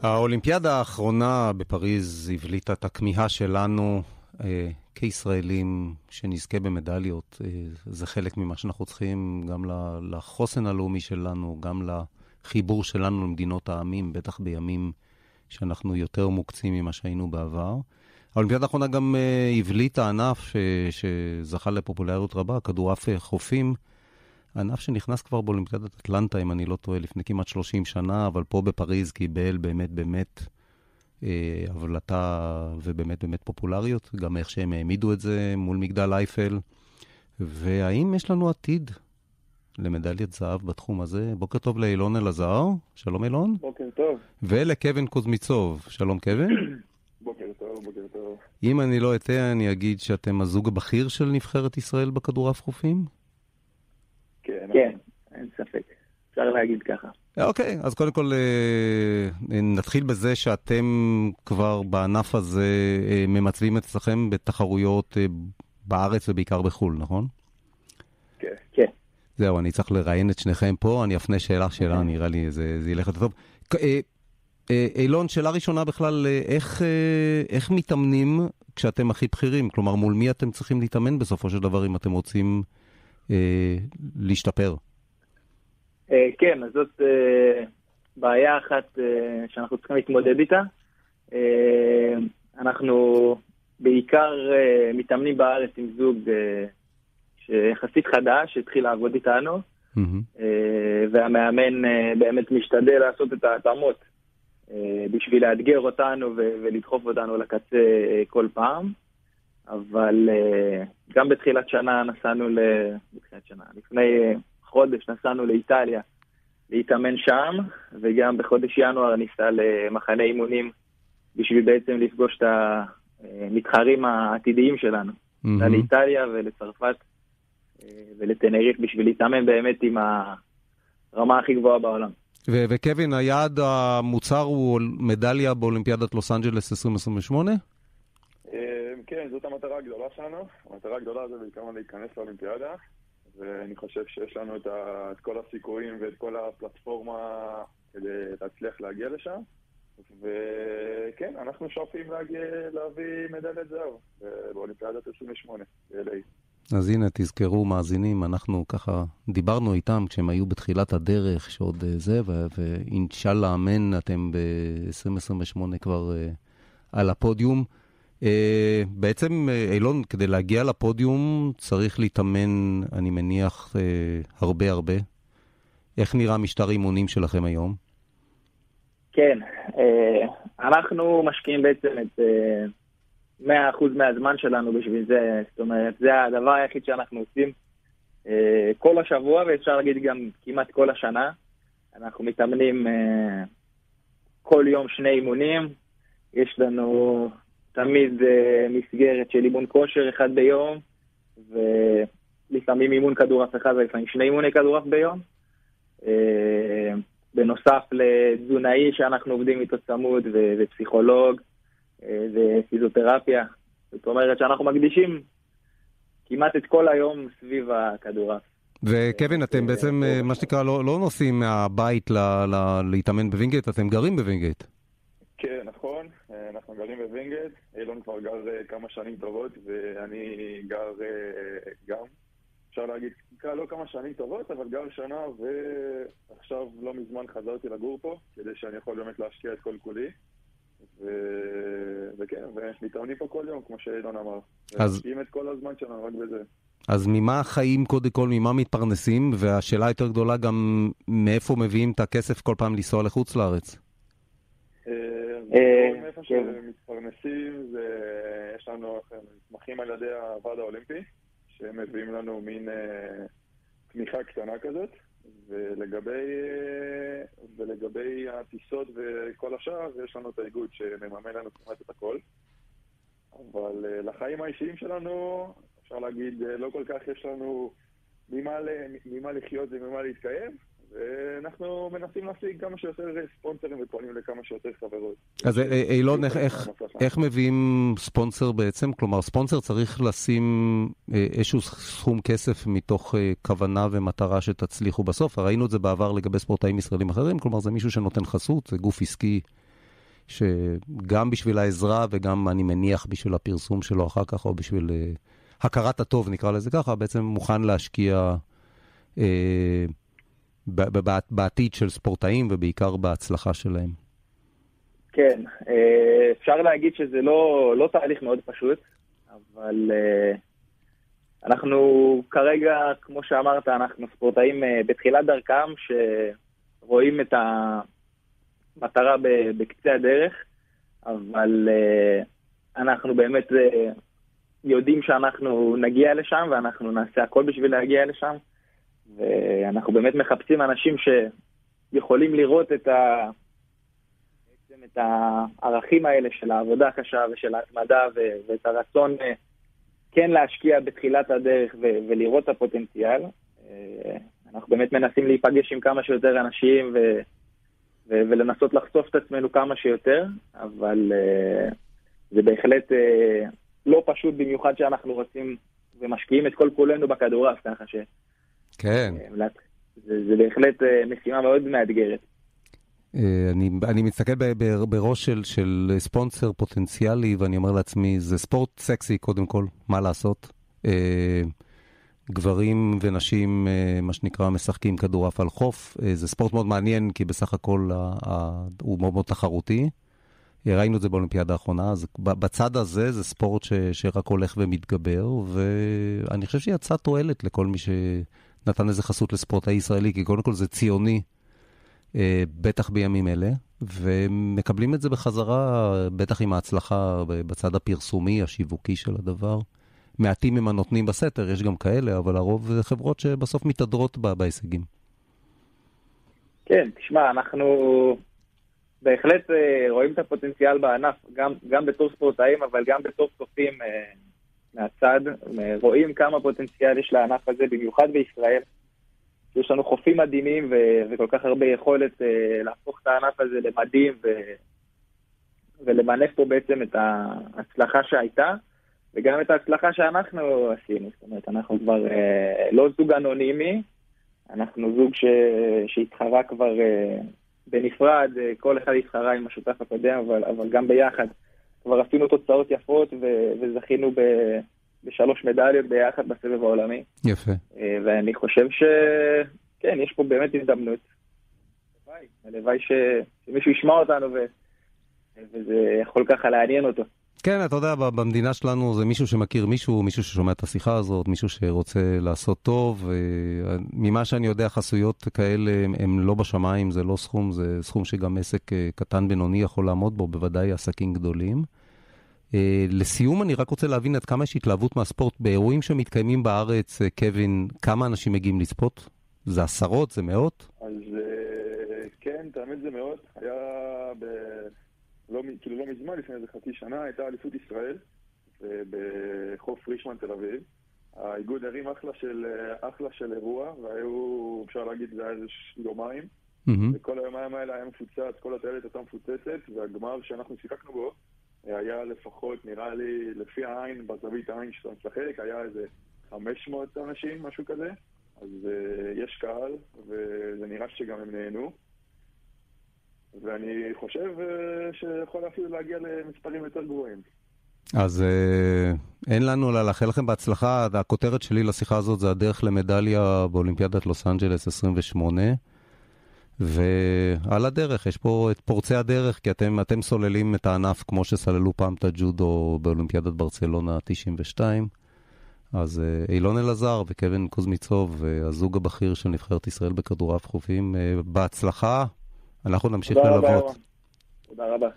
האולימפיאדה האחרונה בפריז הבליטה את הכמיהה שלנו כישראלים שנזכה במדליות. זה חלק ממה שאנחנו צריכים גם לחוסן הלאומי שלנו, גם לחיבור שלנו למדינות העמים, בטח בימים שאנחנו יותר מוקצים ממה שהיינו בעבר. האולימפיאדה האחרונה גם הבליטה ענף שזכה לפופולריות רבה, כדורעף חופים, ענף שנכנס כבר באולימפיאדת אטלנטה, אם אני לא טועה, לפני כמעט 30 שנה, אבל פה בפריז קיבל באמת הבלטה ובאמת פופולריות, גם איך שהם העמידו את זה מול מגדל אייפל. והאם יש לנו עתיד למדליית זהב בתחום הזה? בוקר טוב לאילון אלעזר, שלום אילון. בוקר טוב. ולקווין קוזמיצוב, שלום קווין. בוקר טוב. אם אני לא אטעה, אני אגיד שאתם הזוג הבכיר של נבחרת ישראל בכדורעף חופים? כן, אין ספק. אפשר להגיד ככה. אוקיי, אז קודם כל נתחיל בזה שאתם כבר בענף הזה ממצבים את עצמכם בתחרויות בארץ ובעיקר בחול, נכון? כן. זהו, אני צריך לראיין את שניכם פה, אני אפנה שאלה, נראה לי זה ילך יותר טוב. אילון, שאלה ראשונה בכלל, איך מתאמנים כשאתם הכי בכירים? כלומר, מול מי אתם צריכים להתאמן בסופו של דבר אם אתם רוצים להשתפר? כן, אז זאת בעיה אחת שאנחנו צריכים להתמודד איתה. אנחנו בעיקר מתאמנים בארץ עם זוג שיחסית חדש, שהתחיל לעבוד איתנו, והמאמן באמת משתדל לעשות את ההתאמות בשביל לאתגר אותנו ולדחוף אותנו לקצה כל פעם. אבל גם בתחילת שנה לפני חודש נסענו לאיטליה להתאמן שם, וגם בחודש ינואר ניסה למחנה אימונים בשביל בעצם לפגוש את המתחרים העתידיים שלנו. לאיטליה ולצרפת ולטנריף בשביל להתאמן באמת עם הרמה הכי גבוהה בעולם. וקווין, היעד המוצר הוא מדליה באולימפיאדת לוס אנג'לס 2028? כן, זאת המטרה הגדולה שלנו. המטרה הגדולה זה בעיקר להיכנס לאולימפיאדה, ואני חושב שיש לנו את כל הסיכויים ואת כל הפלטפורמה כדי להצליח להגיע לשם. וכן, אנחנו שואפים להביא מדליית זהב באולימפיאדת 28 ב-LA. אז הנה, תזכרו מאזינים, אנחנו ככה דיברנו איתם כשהם היו בתחילת הדרך, שעוד זה, ואינשאללה אמן, אתם ב-2028 כבר על הפודיום. בעצם, אילון, כדי להגיע לפודיום צריך להתאמן, אני מניח, הרבה. איך נראה משטר אימונים שלכם היום? כן, אנחנו משקיעים בעצם את 100% מהזמן שלנו בשביל זה. זאת אומרת, זה הדבר היחיד שאנחנו עושים כל השבוע, ואפשר להגיד גם כמעט כל השנה. אנחנו מתאמנים כל יום 2 אימונים. יש לנו תמיד מסגרת של אימון כושר 1 ביום, ולפעמים אימון כדורעף 1 ולפעמים 2 אימוני כדורעף ביום. בנוסף לתזונאי שאנחנו עובדים איתו צמוד, ופסיכולוג, ופיזיותרפיה. זאת אומרת שאנחנו מקדישים כמעט את כל היום סביב הכדורעף. וקווין, אתם בעצם, מה שנקרא, לא נוסעים מהבית להתאמן בווינגייט, אתם גרים בווינגייט. כן, נכון. אנחנו גרים בווינגייט. אילון כבר גר כמה שנים טובות, ואני גר גם. אפשר להגיד, לא כמה שנים טובות, אבל גר שנה, ועכשיו לא מזמן חזרתי לגור פה, כדי שאני יכול באמת להשקיע את כל כולי. וכן, ומתאמנים פה כל יום, כמו שאילון אמר. ומשקיעים את כל הזמן שלנו רק בזה. אז ממה חיים קודם כל, ממה מתפרנסים? והשאלה יותר גדולה גם, מאיפה מביאים את הכסף כל פעם לנסוע לחוץ לארץ? מאיפה שמתפרנסים, יש לנו מתמחים על ידי הוועד האולימפי, שהם מביאים לנו מין תמיכה קטנה כזאת, ולגבי הטיסות וכל השאר, יש לנו את האיגוד שמממן לנו כמעט את הכל. אבל לחיים האישיים שלנו, אפשר להגיד, לא כל כך יש לנו ממה לחיות וממה להתקיים, ואנחנו מנסים להשיג כמה שיותר ספונסרים ופונים לכמה שיותר חברות. אז אילון, איך מביאים ספונסר בעצם? כלומר, ספונסר צריך לשים איזשהו סכום כסף מתוך כוונה ומטרה שתצליחו בסוף. ראינו את זה בעבר לגבי ספורטאים ישראלים אחרים, כלומר זה מישהו שנותן חסות, זה גוף עסקי שגם בשביל העזרה וגם אני מניח בשביל הפרסום שלו אחר כך, או בשביל הכרת הטוב, נקרא לזה ככה, בעצם מוכן להשקיע בעתיד של ספורטאים ובעיקר בהצלחה שלהם. כן, אפשר להגיד שזה לא תהליך מאוד פשוט, אבל אנחנו כרגע, כמו שאמרת, אנחנו ספורטאים בתחילת דרכם שרואים את המטרה בקצה הדרך, אבל אנחנו באמת יודעים שאנחנו נגיע לשם ואנחנו נעשה הכל בשביל להגיע לשם, ואנחנו באמת מחפשים אנשים שיכולים לראות את הערכים האלה של העבודה הקשה ושל ההתמדה ואת הרצון כן להשקיע בתחילת הדרך ולראות את הפוטנציאל. אנחנו באמת מנסים להיפגש עם כמה שיותר אנשים ולנסות לחשוף את עצמנו כמה שיותר, אבל זה בהחלט לא פשוט, במיוחד שאנחנו רוצים ומשקיעים את כל כולנו בכדורעף, ככה ש... כן. זה בהחלט משימה מאוד מאתגרת. אני מסתכל בראש של ספונסר פוטנציאלי, ואני אומר לעצמי, זה ספורט סקסי קודם כל, מה לעשות? גברים ונשים, מה שנקרא, משחקים כדורעף על חוף. זה ספורט מאוד מעניין, כי בסך הכל הוא מאוד מאוד תחרותי. ראינו את זה באולימפיאדה האחרונה, אז בצד הזה זה ספורט שרק הולך ומתגבר, ואני חושב שיצא תועלת לכל מי שנתן איזה חסות לספורטאי ישראלי, כי קודם כל זה ציוני, בטח בימים אלה, ומקבלים את זה בחזרה, בטח עם ההצלחה בצד הפרסומי, השיווקי של הדבר. מעטים הם הנותנים בסתר, יש גם כאלה, אבל הרוב זה חברות שבסוף מתהדרות בהישגים. כן, תשמע, אנחנו בהחלט רואים את הפוטנציאל בענף, גם בתור ספורטאים, אבל גם בתור צופים מהצד, רואים כמה פוטנציאל יש לענף הזה, במיוחד בישראל. יש לנו חופים מדהימים וכל כך הרבה יכולת להפוך את הענף הזה למדהים ולמנף פה בעצם את ההצלחה שהייתה, וגם את ההצלחה שאנחנו עשינו. זאת אומרת, אנחנו כבר לא זוג אנונימי, אנחנו זוג שהתחרה כבר בנפרד, כל אחד התחרה עם השותף הקודם, אבל גם ביחד. כבר עשינו תוצאות יפות וזכינו בשלוש מדליות ביחד בסבב העולמי. יפה. ואני חושב שכן, יש פה באמת הזדמנות. הלוואי שמישהו ישמע אותנו וזה יכול ככה לעניין אותו. כן, אתה יודע, במדינה שלנו זה מישהו שמכיר מישהו ששומע את השיחה הזאת, מישהו שרוצה לעשות טוב. ממה שאני יודע, חסויות כאלה הם לא בשמיים, זה לא סכום, זה סכום שגם עסק קטן בינוני יכול לעמוד בו, בוודאי עסקים גדולים. לסיום, אני רק רוצה להבין עד כמה יש התלהבות מהספורט. באירועים שמתקיימים בארץ, קווין, כמה אנשים מגיעים לצפות? זה עשרות? זה מאות? אז כן, תאמת זה מאות. היה לא מזמן, לפני איזה חצי שנה, הייתה אליפות ישראל בחוף רישמן תל אביב. האיגוד הרים אחלה של אירוע, והיו, אפשר להגיד, זה היה איזה יומיים. וכל היומיים האלה היה מפוצץ, כל הטיילת הייתה מפוצצת, והגמר שאנחנו שיחקנו בו, היה לפחות, נראה לי, לפי העין, בזווית העין שאתה משחק, היה איזה 500 אנשים, משהו כזה. אז יש קהל, וזה נראה שגם הם נהנו. ואני חושב שיכול אפילו להגיע למספרים יותר גבוהים. אז אין לנו לאחל לכם בהצלחה. הכותרת שלי לשיחה הזאת זה הדרך למדליה באולימפיאדת לוס אנג'לס 28. ועל הדרך, יש פה את פורצי הדרך, כי אתם סוללים את הענף כמו שסללו פעם את הג'ודו באולימפיאדת ברצלונה 92. אז אילון אלעזר וקווין קוזמיצוב, הזוג הבכיר של נבחרת ישראל בכדורעף חופים, בהצלחה. אנחנו נמשיך ללוות. תודה רבה.